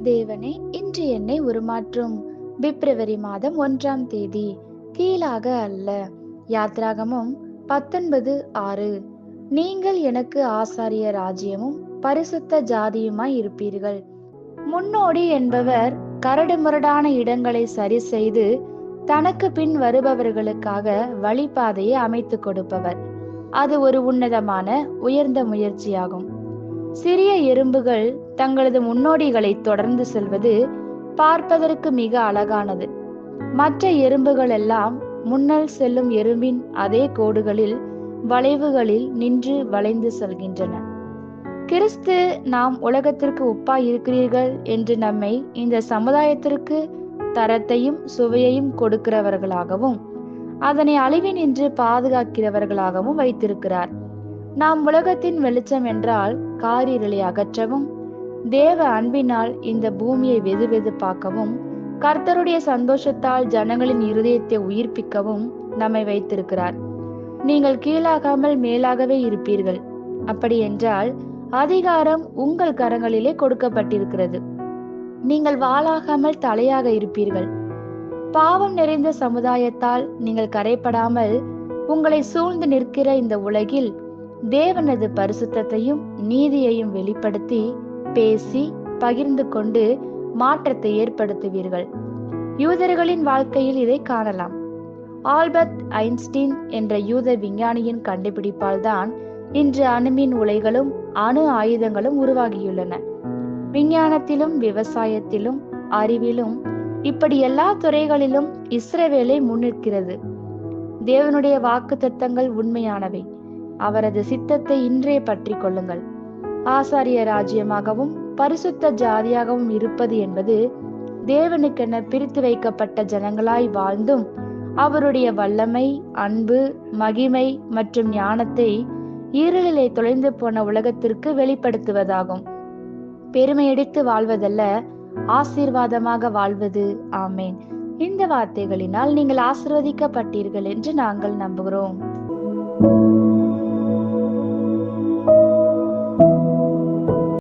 தேவனே, இன்று என்னை உருமாற்றும். பிப்ரவரி மாதம் 1ஆம் தேதி. கீழாக அல்ல. யாத்ராகமம் 19:6. நீங்கள் எனக்கு ஆசாரிய ராஜ்யமும் பரிசுத்த ஜாதியுமாய் இருப்பீர்கள். முன்னோடி என்பவர் கரடுமுரடான இடங்களை சரி செய்து தனக்கு பின் வருபவர்களுக்காக வழிபாதையை அமைத்து கொடுப்பவர். அது ஒரு உன்னதமான உயர்ந்த முயற்சியாகும். சிறிய எறும்புகள் தங்களது முன்னோடிகளை தொடர்ந்து செல்வது பார்ப்பதற்கு மிக அழகானது. மற்ற எறும்புகள் எல்லாம் முன்னல் செல்லும் எறும்பின் அதே கோடுகளில் வளைவுகளில் நின்று வளைந்து செல்கின்றன. கிறிஸ்து நாம் உலகத்திற்கு உப்பாய் இருக்கிறீர்கள் என்று நம்மை இந்த சமுதாயத்திற்கு தரத்தையும் சுவையையும் கொடுக்கிறவர்களாகவும் அதனை அழிவினின்று பாதுகாக்கிறவர்களாகவும் வைத்திருக்கிறார். நாம் உலகத்தின் வெளிச்சம் என்றால் காரிருளை அகற்றவும் தேவ அன்பினால் இந்த பூமியை வெதுவெதுப்பாக்கவும் கர்த்தருடைய சந்தோஷத்தால் ஜனங்களின் இருதயத்தை உயிர்ப்பிக்கவும் நம்மை வைத்திருக்கிறார். நீங்கள் கீழாகாமல் மேலாகவே இருப்பீர்கள். அப்படி என்றால் அதிகாரம் உங்கள் கரங்களிலே கொடுக்கப்பட்டிருக்கிறது. நீங்கள் வாளாகாமல் தலையாக இருப்பீர்கள். பாவம் நிறைந்த சமுதாயத்தால் நீங்கள் கரைப்படாமல் உங்களை சூழ்ந்து நிற்கிற இந்த உலகில் தேவனது பரிசுத்தத்தையும் நீதியையும் வெளிப்படுத்தி பேசி பகிர்ந்து கொண்டு மாற்றத்தை ஏற்படுத்துவீர்கள். யூதர்களின் வாழ்க்கையில் இதை காணலாம். ஆல்பர்ட் ஐன்ஸ்டீன் என்ற யூத விஞ்ஞானியின் கண்டுபிடிப்பால் தான் இன்று அணுமின் உலைகளும் அணு ஆயுதங்களும் உருவாகியுள்ளன. விஞ்ஞானத்திலும் விவசாயத்திலும் அறிவிலும் இப்படி எல்லா துறைகளிலும் இஸ்ரவேலை முன்னிற்கிறது. தேவனுடைய வாக்குத்தத்தங்கள் உண்மையானவை. அவரது சித்தத்தை இன்றே பற்றி கொள்ளுங்கள். ஆசாரிய ராஜ்யமாகவும் பரிசுத்த ஜாதியாகவும் இருப்பது என்பது தேவனுக்கென பிரித்து வைக்கப்பட்ட ஜனங்களாய் வாழ்ந்தும் அவருடைய வல்லமை, அன்பு, மகிமை மற்றும் ஞானத்தை இருளிலே தொலைந்து போன உலகத்திற்கு வெளிப்படுத்துவதாகும். பெருமையடித்து வாழ்வதல்ல, ஆசீர்வாதமாக வாழ்வது. ஆமேன். இந்த வார்த்தைகளினால் நீங்கள் ஆசீர்வதிக்கப்பட்டீர்கள் என்று நாங்கள் நம்புகிறோம்.